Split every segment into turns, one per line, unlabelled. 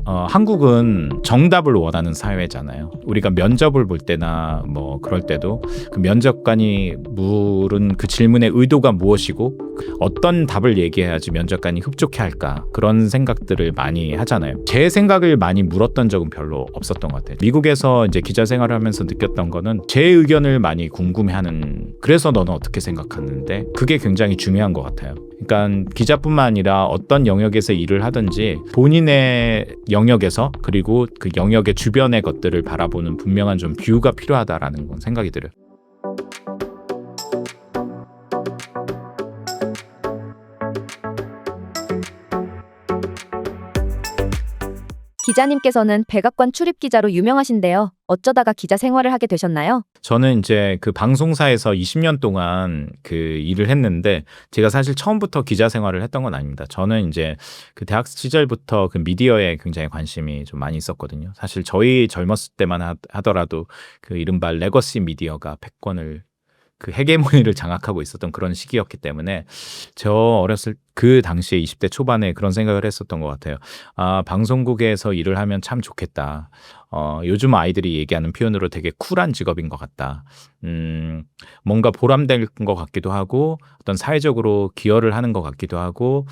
한국은 정답을 원하는 사회잖아요. 우리가 면접을 볼 때나 뭐 그럴 때도 그 면접관이 물은 그 질문의 의도가 무엇이고 어떤 답을 얘기해야지 면접관이 흡족해 할까, 그런 생각들을 많이 하잖아요. 제 생각을 많이 물었던 적은 별로 없었던 것 같아요. 미국에서 이제 기자 생활을 하면서 느꼈던 거는 제 의견을 많이 궁금해하는, 그래서 너는 어떻게 생각하는데, 그게 굉장히 중요한 것 같아요. 그러니까 기자뿐만 아니라 어떤 영역에서 일을 하든지 본인의 영역에서, 그리고 그 영역의 주변의 것들을 바라보는 분명한 좀 뷰가 필요하다라는 건 생각이 들어요.
기자님께서는 백악관 출입 기자로 유명하신데요. 어쩌다가 기자 생활을 하게 되셨나요?
저는 이제 그 방송사에서 20년 동안 그 일을 했는데, 제가 사실 처음부터 기자 생활을 했던 건 아닙니다. 저는 이제 그 대학 시절부터 그 미디어에 굉장히 관심이 좀 많이 있었거든요. 사실 저희 젊었을 때만 하더라도 그 이른바 레거시 미디어가 패권을, 그 헤게모니를 장악하고 있었던 그런 시기였기 때문에 저 어렸을 그 당시에 20대 초반에 그런 생각을 했었던 것 같아요. 아, 방송국에서 일을 하면 참 좋겠다. 요즘 아이들이 얘기하는 표현으로 되게 쿨한 직업인 것 같다. 뭔가 보람될 것 같기도 하고, 어떤 사회적으로 기여를 하는 것 같기도 하고,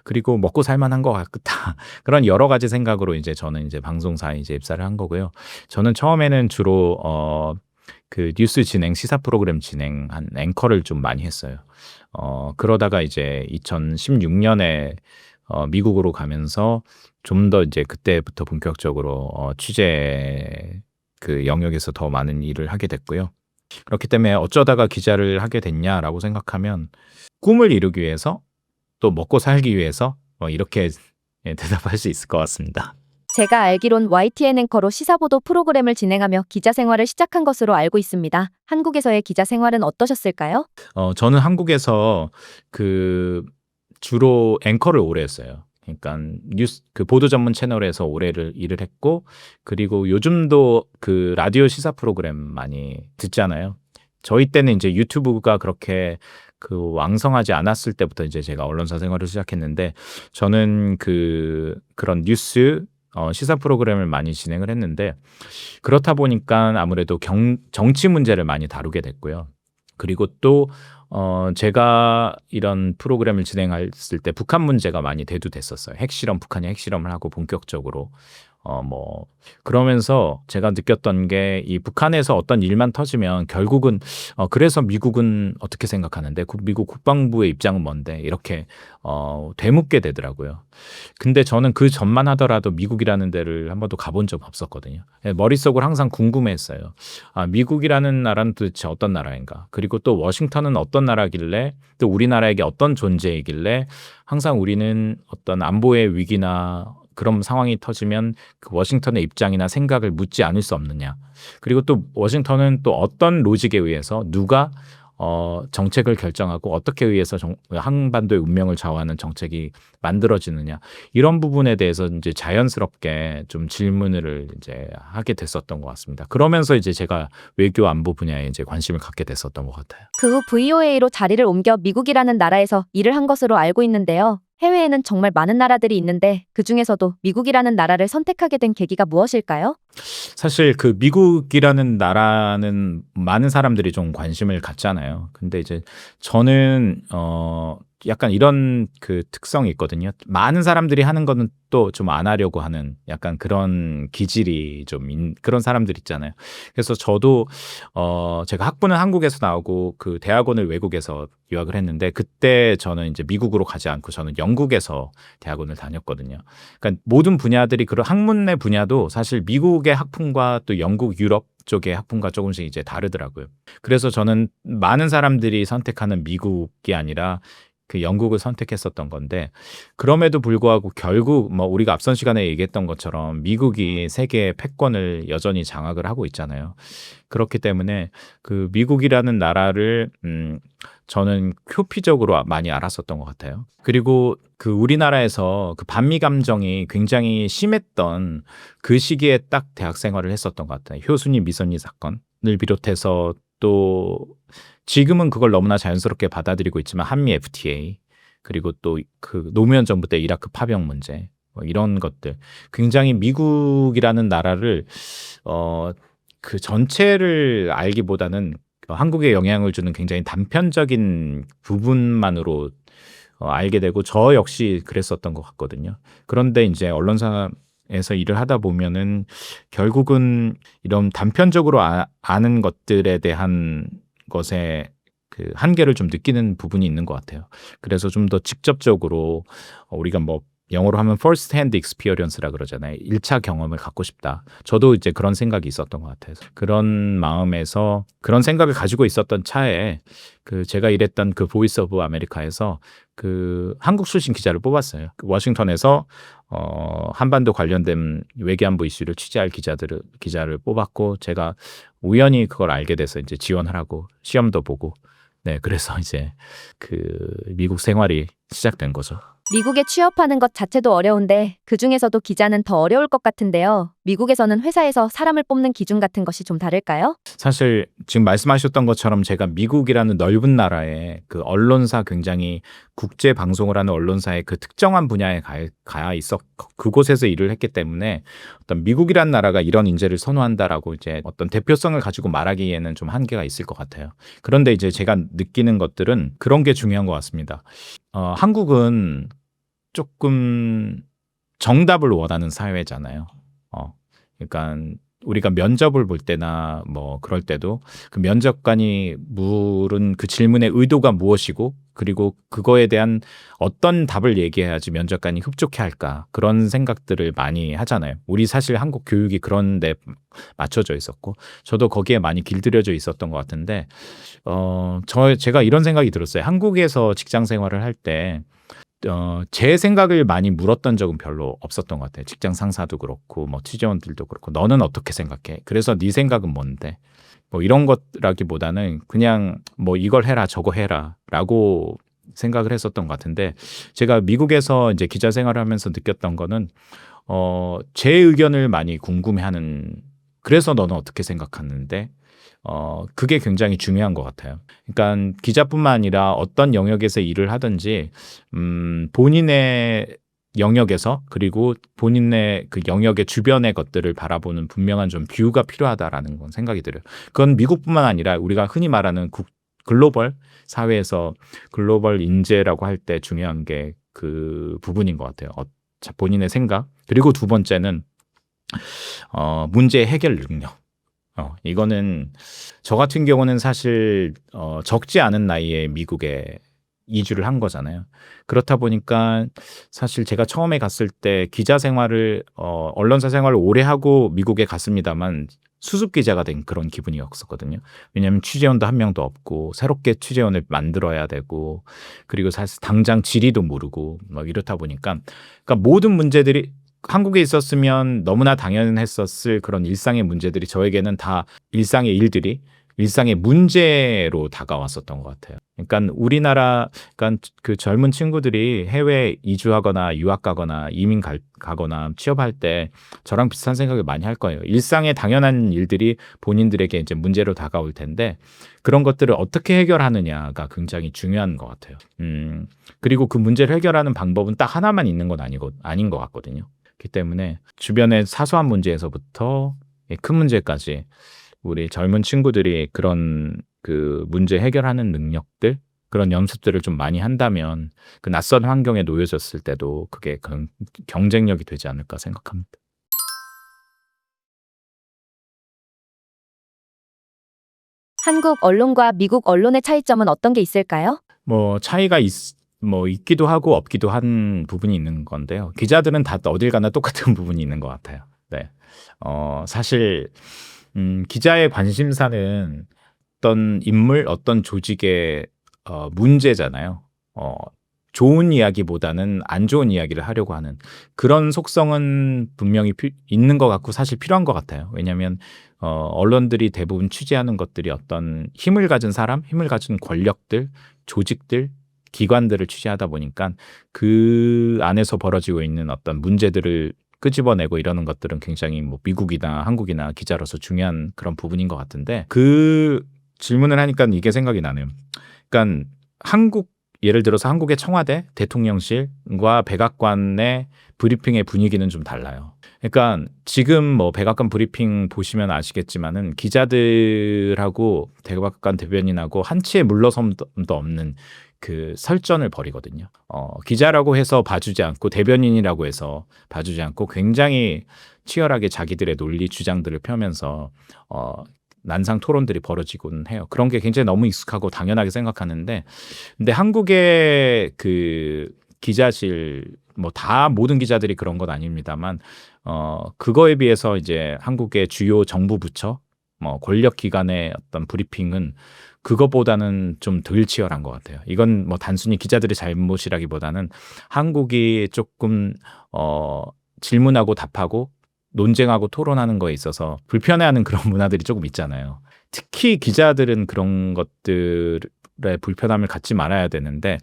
그리고 먹고 살만한 것 같다. 그런 여러 가지 생각으로 이제 저는 이제 방송사에 이제 입사를 한 거고요. 저는 처음에는 주로 그 뉴스 진행, 시사 프로그램 진행한 앵커를 좀 많이 했어요. 그러다가 이제 2016년에 미국으로 가면서 좀 더 이제 그때부터 본격적으로 취재 그 영역에서 더 많은 일을 하게 됐고요. 그렇기 때문에 어쩌다가 기자를 하게 됐냐라고 생각하면, 꿈을 이루기 위해서, 또 먹고 살기 위해서, 이렇게 대답할 수 있을 것 같습니다.
제가 알기론 YTN 앵커로 시사보도 프로그램을 진행하며 기자 생활을 시작한 것으로 알고 있습니다. 한국에서의 기자 생활은 어떠셨을까요?
저는 한국에서 그 주로 앵커를 오래 했어요. 그러니까 뉴스 그 보도 전문 채널에서 오래를 일을 했고, 그리고 요즘도 그 라디오 시사 프로그램 많이 듣잖아요. 저희 때는 이제 유튜브가 그렇게 그 왕성하지 않았을 때부터 이제 제가 언론사 생활을 시작했는데, 저는 그런 뉴스 시사 프로그램을 많이 진행을 했는데, 그렇다 보니까 아무래도 정치 문제를 많이 다루게 됐고요. 그리고 또 제가 이런 프로그램을 진행했을 때 북한 문제가 많이 대두됐었어요. 북한이 핵실험을 하고 본격적으로 그러면서 제가 느꼈던 게, 이 북한에서 어떤 일만 터지면 결국은 그래서 미국은 어떻게 생각하는데, 미국 국방부의 입장은 뭔데, 이렇게 되묻게 되더라고요. 근데 저는 그 전만 하더라도 미국이라는 데를 한 번도 가본 적 없었거든요. 머릿속으로 항상 궁금했어요. 아, 미국이라는 나라는 도대체 어떤 나라인가? 그리고 또 워싱턴은 어떤 나라길래, 또 우리나라에게 어떤 존재이길래 항상 우리는 어떤 안보의 위기나 그런 상황이 터지면 그 워싱턴의 입장이나 생각을 묻지 않을 수 없느냐. 그리고 또 워싱턴은 또 어떤 로직에 의해서 누가 정책을 결정하고 어떻게 의해서 한반도의 운명을 좌우하는 정책이 만들어지느냐, 이런 부분에 대해서 이제 자연스럽게 좀 질문을 이제 하게 됐었던 것 같습니다. 그러면서 이제 제가 외교 안보 분야에 이제 관심을 갖게 됐었던 것 같아요.
그 후 VOA로 자리를 옮겨 미국이라는 나라에서 일을 한 것으로 알고 있는데요. 해외에는 정말 많은 나라들이 있는데 그 중에서도 미국이라는 나라를 선택하게 된 계기가 무엇일까요?
사실 그 미국이라는 나라는 많은 사람들이 좀 관심을 갖잖아요. 근데 이제 저는 약간 이런 그 특성이 있거든요. 많은 사람들이 하는 거는 또 좀 안 하려고 하는 약간 그런 기질이 좀 그런 사람들 있잖아요. 그래서 저도 제가 학부는 한국에서 나오고 그 대학원을 외국에서 유학을 했는데, 그때 저는 이제 미국으로 가지 않고 저는 영국에서 대학원을 다녔거든요. 그러니까 모든 분야들이, 그런 학문의 분야도 사실 미국의 학풍과 또 영국, 유럽 쪽의 학풍과 조금씩 이제 다르더라고요. 그래서 저는 많은 사람들이 선택하는 미국이 아니라 그 영국을 선택했었던 건데, 그럼에도 불구하고 결국 뭐 우리가 앞선 시간에 얘기했던 것처럼 미국이 세계의 패권을 여전히 장악을 하고 있잖아요. 그렇기 때문에 그 미국이라는 나라를 저는 표피적으로 많이 알았었던 것 같아요. 그리고 그 우리나라에서 그 반미 감정이 굉장히 심했던 그 시기에 딱 대학 생활을 했었던 것 같아요. 효순이 미선리 사건을 비롯해서, 또 지금은 그걸 너무나 자연스럽게 받아들이고 있지만 한미 FTA, 그리고 또 그 노무현 정부 때 이라크 파병 문제, 뭐 이런 것들 굉장히 미국이라는 나라를 그 전체를 알기보다는 한국에 영향을 주는 굉장히 단편적인 부분만으로 알게 되고 저 역시 그랬었던 것 같거든요. 그런데 이제 언론사에서 일을 하다 보면은 결국은 이런 단편적으로 아는 것들에 대한 것에 그 한계를 좀 느끼는 부분이 있는 것 같아요. 그래서 좀 더 직접적으로 우리가 뭐 영어로 하면 first hand experience라 그러잖아요. 1차 경험을 갖고 싶다. 저도 이제 그런 생각이 있었던 것 같아요. 그런 마음에서 그런 생각을 가지고 있었던 차에 그 제가 일했던 그 보이스 오브 아메리카에서 그 한국 출신 기자를 뽑았어요. 그 워싱턴에서 한반도 관련된 외교안보 이슈를 취재할 기자를 뽑았고 제가 우연히 그걸 알게 돼서 이제 지원을 하고 시험도 보고 네, 그래서 이제 그 미국 생활이 시작된 거죠.
미국에 취업하는 것 자체도 어려운데 그중에서도 기자는 더 어려울 것 같은데요. 미국에서는 회사에서 사람을 뽑는 기준 같은 것이 좀 다를까요?
사실 지금 말씀하셨던 것처럼 제가 미국이라는 넓은 나라에 그 언론사 굉장히 국제 방송을 하는 언론사의 그 특정한 분야에 가 있어 그곳에서 일을 했기 때문에 어떤 미국이라는 나라가 이런 인재를 선호한다라고 이제 어떤 대표성을 가지고 말하기에는 좀 한계가 있을 것 같아요. 그런데 이제 제가 느끼는 것들은 그런 게 중요한 것 같습니다. 한국은 조금 정답을 원하는 사회잖아요. 그러니까 우리가 면접을 볼 때나 뭐 그럴 때도 그 면접관이 물은 그 질문의 의도가 무엇이고 그리고 그거에 대한 어떤 답을 얘기해야지 면접관이 흡족해 할까 그런 생각들을 많이 하잖아요. 우리 사실 한국 교육이 그런 데 맞춰져 있었고 저도 거기에 많이 길들여져 있었던 것 같은데 제가 이런 생각이 들었어요. 한국에서 직장 생활을 할 때 제 생각을 많이 물었던 적은 별로 없었던 것 같아요. 직장 상사도 그렇고 뭐 취재원들도 그렇고 너는 어떻게 생각해? 그래서 네 생각은 뭔데? 뭐 이런 것라기보다는 그냥 뭐 이걸 해라 저거 해라라고 생각을 했었던 것 같은데 제가 미국에서 이제 기자 생활을 하면서 느꼈던 거는 제 의견을 많이 궁금해하는 그래서 너는 어떻게 생각하는데 그게 굉장히 중요한 것 같아요. 그러니까 기자뿐만 아니라 어떤 영역에서 일을 하든지 본인의 영역에서 그리고 본인의 그 영역의 주변의 것들을 바라보는 분명한 좀 뷰가 필요하다라는 건 생각이 들어요. 그건 미국뿐만 아니라 우리가 흔히 말하는 글로벌 사회에서 글로벌 인재라고 할 때 중요한 게 그 부분인 것 같아요. 본인의 생각 그리고 두 번째는 문제 해결 능력. 이거는 저 같은 경우는 사실 적지 않은 나이에 미국에 이주를 한 거잖아요. 그렇다 보니까 사실 제가 처음에 갔을 때 기자 생활을 언론사 생활을 오래 하고 미국에 갔습니다만 수습 기자가 된 그런 기분이었었거든요. 왜냐하면 취재원도 한 명도 없고 새롭게 취재원을 만들어야 되고 그리고 사실 당장 지리도 모르고 막 이렇다 보니까 그러니까 모든 문제들이 한국에 있었으면 너무나 당연했었을 그런 일상의 문제들이 저에게는 다 일상의 일들이 일상의 문제로 다가왔었던 것 같아요. 그러니까 그 젊은 친구들이 해외 이주하거나 유학 가거나 이민 가거나 취업할 때 저랑 비슷한 생각을 많이 할 거예요. 일상의 당연한 일들이 본인들에게 이제 문제로 다가올 텐데 그런 것들을 어떻게 해결하느냐가 굉장히 중요한 것 같아요. 그리고 그 문제를 해결하는 방법은 딱 하나만 있는 건 아닌 것 같거든요. 그렇기 때문에 주변의 사소한 문제에서부터 큰 문제까지 우리 젊은 친구들이 그런 그 문제 해결하는 능력들 그런 연습들을 좀 많이 한다면 그 낯선 환경에 놓여졌을 때도 그게 경쟁력이 되지 않을까 생각합니다.
한국 언론과 미국 언론의 차이점은 어떤 게 있을까요?
뭐 차이가 있기도 하고 없기도 한 부분이 있는 건데요. 기자들은 다 어딜 가나 똑같은 부분이 있는 것 같아요. 네. 사실 기자의 관심사는 어떤 인물, 어떤 조직의 문제잖아요. 좋은 이야기보다는 안 좋은 이야기를 하려고 하는 그런 속성은 분명히 있는 것 같고 사실 필요한 것 같아요. 왜냐하면 언론들이 대부분 취재하는 것들이 어떤 힘을 가진 사람, 힘을 가진 권력들, 조직들, 기관들을 취재하다 보니까 그 안에서 벌어지고 있는 어떤 문제들을 끄집어내고 이러는 것들은 굉장히 뭐 미국이나 한국이나 기자로서 중요한 그런 부분인 것 같은데 그 질문을 하니까 이게 생각이 나네요. 그러니까 한국 예를 들어서 한국의 청와대, 대통령실과 백악관의 브리핑의 분위기는 좀 달라요. 그러니까 지금 뭐 백악관 브리핑 보시면 아시겠지만은 기자들하고 백악관 대변인하고 한치의 물러섬도 없는 그 설전을 벌이거든요. 기자라고 해서 봐주지 않고 대변인이라고 해서 봐주지 않고 굉장히 치열하게 자기들의 논리 주장들을 펴면서 난상 토론들이 벌어지곤 해요. 그런 게 굉장히 너무 익숙하고 당연하게 생각하는데, 근데 한국의 그 기자실 뭐 다 모든 기자들이 그런 건 아닙니다만, 그거에 비해서 이제 한국의 주요 정부 부처, 뭐 권력 기관의 어떤 브리핑은 그거보다는 좀 덜 치열한 것 같아요. 이건 뭐 단순히 기자들의 잘못이라기보다는 한국이 조금 질문하고 답하고 논쟁하고 토론하는 거에 있어서 불편해하는 그런 문화들이 조금 있잖아요. 특히 기자들은 그런 것들의 불편함을 갖지 말아야 되는데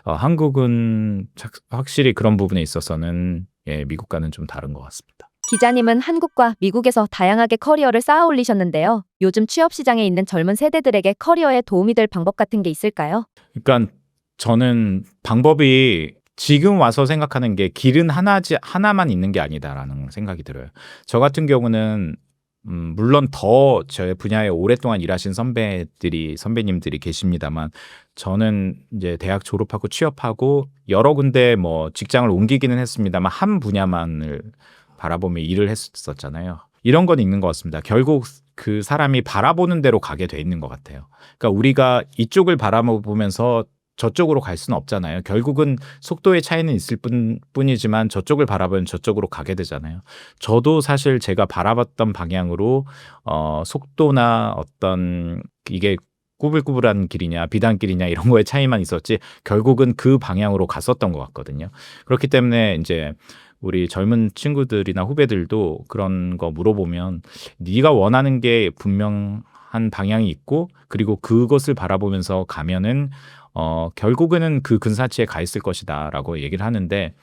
한국은 확실히 그런 부분에 있어서는 미국과는 좀 다른 것 같습니다.
기자님은 한국과 미국에서 다양하게 커리어를 쌓아 올리셨는데요. 요즘 취업 시장에 있는 젊은 세대들에게 커리어에 도움이 될 방법 같은 게 있을까요?
그러니까 저는 방법이 지금 와서 생각하는 게 길은 하나만 있는 게 아니다라는 생각이 들어요. 저 같은 경우는 물론 더 제 분야에 오랫동안 일하신 선배님들이 계십니다만 저는 이제 대학 졸업하고 취업하고 여러 군데 뭐 직장을 옮기기는 했습니다만 한 분야만을 바라보며 일을 했었잖아요. 이런 건 있는 것 같습니다. 결국 그 사람이 바라보는 대로 가게 돼 있는 것 같아요. 그러니까 우리가 이쪽을 바라보면서 저쪽으로 갈 수는 없잖아요. 결국은 속도의 차이는 있을 뿐이지만 저쪽을 바라보면 저쪽으로 가게 되잖아요. 저도 사실 제가 바라봤던 방향으로 속도나 어떤 이게 꾸불꾸불한 길이냐 비단길이냐 이런 거의 차이만 있었지 결국은 그 방향으로 갔었던 것 같거든요. 그렇기 때문에 이제 우리 젊은 친구들이나 후배들도 그런 거 물어보면 네가 원하는 게 분명한 방향이 있고 그리고 그것을 바라보면서 가면은 결국에는 그 근사치에 가 있을 것이다라고 얘기를 하는데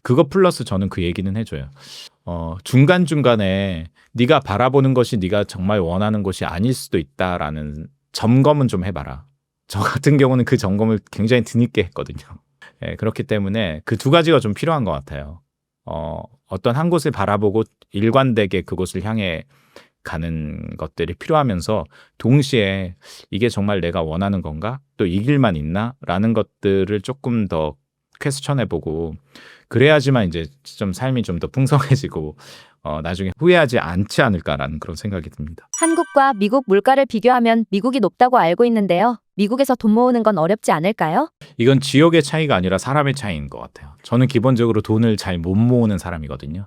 그거 플러스 저는 그 얘기는 해줘요. 중간중간에 네가 바라보는 것이 네가 정말 원하는 것이 아닐 수도 있다라는 점검은 좀 해봐라. 저 같은 경우는 그 점검을 굉장히 뒤늦게 했거든요. 그렇기 때문에 그 두 가지가 좀 필요한 것 같아요. 어떤 한 곳을 바라보고 일관되게 그곳을 향해 가는 것들이 필요하면서 동시에 이게 정말 내가 원하는 건가? 또 이 길만 있나? 라는 것들을 조금 더 퀘스천해보고 그래야지만 이제 좀 삶이 좀 더 풍성해지고 나중에 후회하지 않지 않을까라는 그런 생각이 듭니다.
한국과 미국 물가를 비교하면 미국이 높다고 알고 있는데요. 미국에서 돈 모으는 건 어렵지 않을까요?
이건 지역의 차이가 아니라 사람의 차이인 것 같아요. 저는 기본적으로 돈을 잘 못 모으는 사람이거든요.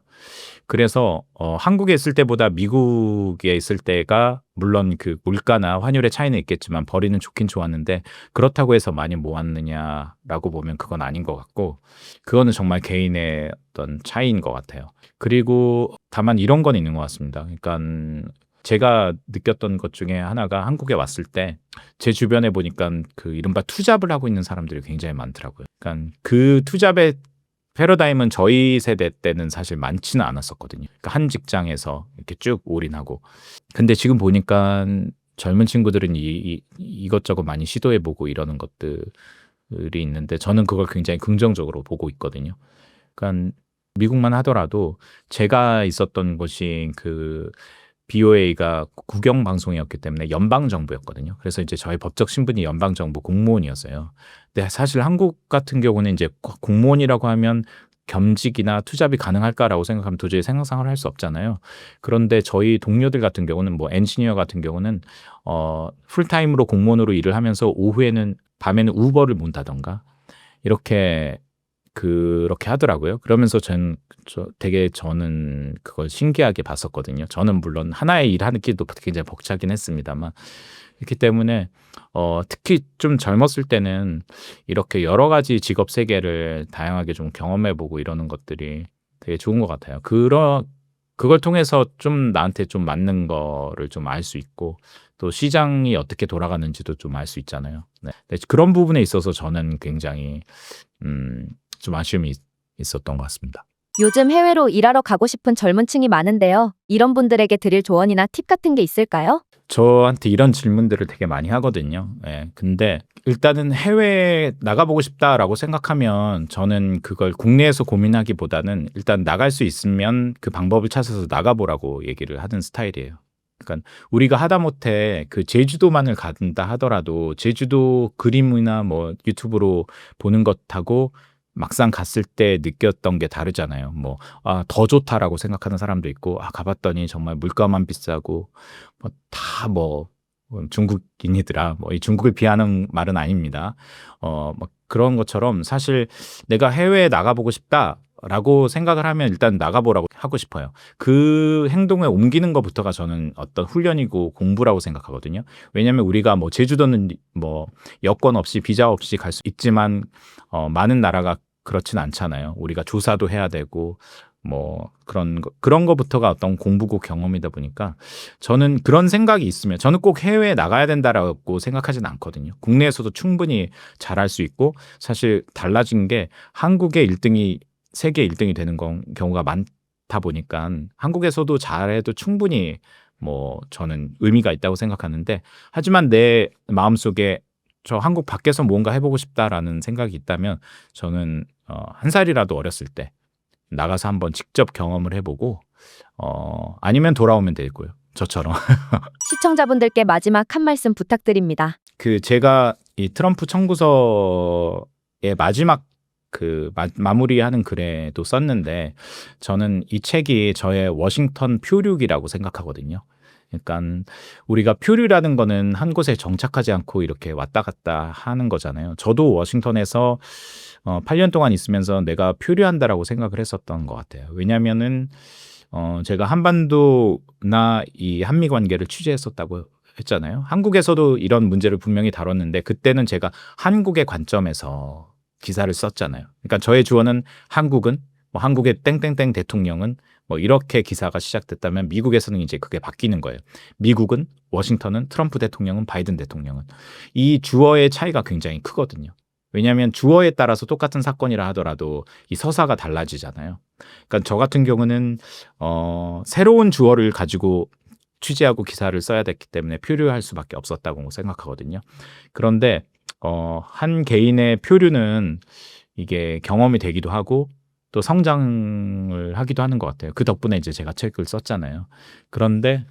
그래서 한국에 있을 때보다 미국에 있을 때가 물론 그 물가나 환율의 차이는 있겠지만 벌이는 좋긴 좋았는데 그렇다고 해서 많이 모았느냐라고 보면 그건 아닌 것 같고 그거는 정말 개인의 어떤 차이인 것 같아요. 그리고 다만 이런 건 있는 것 같습니다. 그러니까 제가 느꼈던 것 중에 하나가 한국에 왔을 때 제 주변에 보니까 그 이른바 투잡을 하고 있는 사람들이 굉장히 많더라고요. 그러니까 그 투잡의 패러다임은 저희 세대 때는 사실 많지는 않았었거든요. 그러니까 한 직장에서 이렇게 쭉 올인하고. 근데 지금 보니까 젊은 친구들은 이것저것 많이 시도해보고 이러는 것들이 있는데 저는 그걸 굉장히 긍정적으로 보고 있거든요. 그러니까 미국만 하더라도 제가 있었던 곳이 그 BOA가 국영 방송이었기 때문에 연방 정부였거든요. 그래서 이제 저희 법적 신분이 연방 정부 공무원이었어요. 근데 사실 한국 같은 경우는 이제 공무원이라고 하면 겸직이나 투잡이 가능할까라고 생각하면 도저히 생각상을 할 수 없잖아요. 그런데 저희 동료들 같은 경우는 뭐 엔지니어 같은 경우는 풀타임으로 공무원으로 일을 하면서 오후에는 밤에는 우버를 몬다던가 이렇게 그렇게 하더라고요. 그러면서 저는 그걸 신기하게 봤었거든요. 저는 물론 하나의 일 하기도 굉장히 벅차긴 했습니다만 그렇기 때문에 특히 좀 젊었을 때는 이렇게 여러 가지 직업 세계를 다양하게 좀 경험해보고 이러는 것들이 되게 좋은 것 같아요. 그걸 통해서 좀 나한테 좀 맞는 거를 좀 알 수 있고 또 시장이 어떻게 돌아가는지도 좀 알 수 있잖아요. 네. 그런 부분에 있어서 저는 굉장히 좀 아쉬움이 있었던 것 같습니다.
요즘 해외로 일하러 가고 싶은 젊은 층이 많은데요. 이런 분들에게 드릴 조언이나 팁 같은 게 있을까요?
저한테 이런 질문들을 되게 많이 하거든요. 예. 근데 일단은 해외에 나가보고 싶다라고 생각하면 저는 그걸 국내에서 고민하기보다는 일단 나갈 수 있으면 그 방법을 찾아서 나가보라고 얘기를 하는 스타일이에요. 그러니까 우리가 하다못해 그 제주도만을 간다 하더라도 제주도 그림이나 뭐 유튜브로 보는 것하고 막상 갔을 때 느꼈던 게 다르잖아요. 뭐, 아, 더 좋다라고 생각하는 사람도 있고, 아, 가봤더니 정말 물가만 비싸고, 뭐, 다 뭐, 중국인이더라. 뭐, 이 중국을 비하는 말은 아닙니다. 막 그런 것처럼 사실 내가 해외에 나가보고 싶다라고 생각을 하면 일단 나가보라고 하고 싶어요. 그 행동에 옮기는 것부터가 저는 어떤 훈련이고 공부라고 생각하거든요. 왜냐하면 우리가 뭐 제주도는 뭐 여권 없이 비자 없이 갈 수 있지만 많은 나라가 그렇진 않잖아요. 우리가 조사도 해야 되고 뭐 그런 거부터가 어떤 공부고 경험이다 보니까 저는 그런 생각이 있으면 저는 꼭 해외에 나가야 된다라고 생각하진 않거든요. 국내에서도 충분히 잘할 수 있고 사실 달라진 게 한국의 1등이 세계 1등이 되는 경우가 많다 보니까 한국에서도 잘해도 충분히 뭐 저는 의미가 있다고 생각하는데 하지만 내 마음속에 저 한국 밖에서 뭔가 해보고 싶다라는 생각이 있다면 저는 한 살이라도 어렸을 때 나가서 한번 직접 경험을 해보고 아니면 돌아오면 되고요. 저처럼.
시청자분들께 마지막 한 말씀 부탁드립니다.
그 제가 이 트럼프 청구서의 마지막 그 마무리하는 글에도 썼는데 저는 이 책이 저의 워싱턴 표류기라고 생각하거든요. 그러니까 우리가 표류라는 거는 한 곳에 정착하지 않고 이렇게 왔다 갔다 하는 거잖아요. 저도 워싱턴에서 8년 동안 있으면서 내가 표류한다라고 생각을 했었던 것 같아요. 왜냐하면은 제가 한반도나 이 한미 관계를 취재했었다고 했잖아요. 한국에서도 이런 문제를 분명히 다뤘는데 그때는 제가 한국의 관점에서 기사를 썼잖아요. 그러니까 저의 주어는 한국은 뭐 한국의 땡땡땡 대통령은 뭐 이렇게 기사가 시작됐다면 미국에서는 이제 그게 바뀌는 거예요. 미국은 워싱턴은 트럼프 대통령은 바이든 대통령은 이 주어의 차이가 굉장히 크거든요. 왜냐하면 주어에 따라서 똑같은 사건이라 하더라도 이 서사가 달라지잖아요. 그러니까 저 같은 경우는 새로운 주어를 가지고 취재하고 기사를 써야 됐기 때문에 표류할 수밖에 없었다고 생각하거든요. 그런데 한 개인의 표류는 이게 경험이 되기도 하고 또 성장을 하기도 하는 것 같아요. 그 덕분에 이제 제가 책을 썼잖아요. 그런데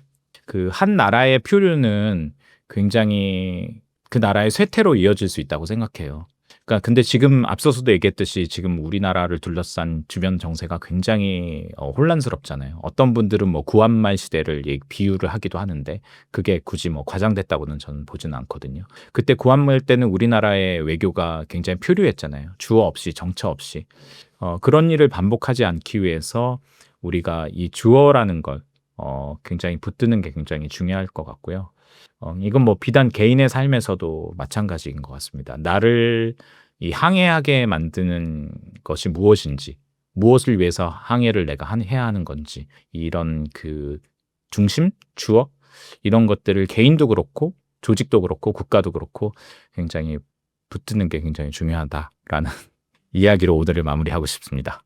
그 한 나라의 표류는 굉장히 그 나라의 쇠퇴로 이어질 수 있다고 생각해요. 그러니까 근데 지금 앞서서도 얘기했듯이 지금 우리나라를 둘러싼 주변 정세가 굉장히 혼란스럽잖아요. 어떤 분들은 뭐 구한말 시대를 비유를 하기도 하는데 그게 굳이 뭐 과장됐다고는 저는 보지는 않거든요. 그때 구한말 때는 우리나라의 외교가 굉장히 표류했잖아요. 주어 없이 정처 없이. 그런 일을 반복하지 않기 위해서 우리가 이 주어라는 걸 굉장히 붙드는 게 굉장히 중요할 것 같고요. 이건 뭐 비단 개인의 삶에서도 마찬가지인 것 같습니다. 나를 이 항해하게 만드는 것이 무엇인지, 무엇을 위해서 항해를 내가 해야 하는 건지, 이런 그 중심, 주어, 이런 것들을 개인도 그렇고, 조직도 그렇고, 국가도 그렇고, 굉장히 붙드는 게 굉장히 중요하다라는 이야기로 오늘을 마무리하고 싶습니다.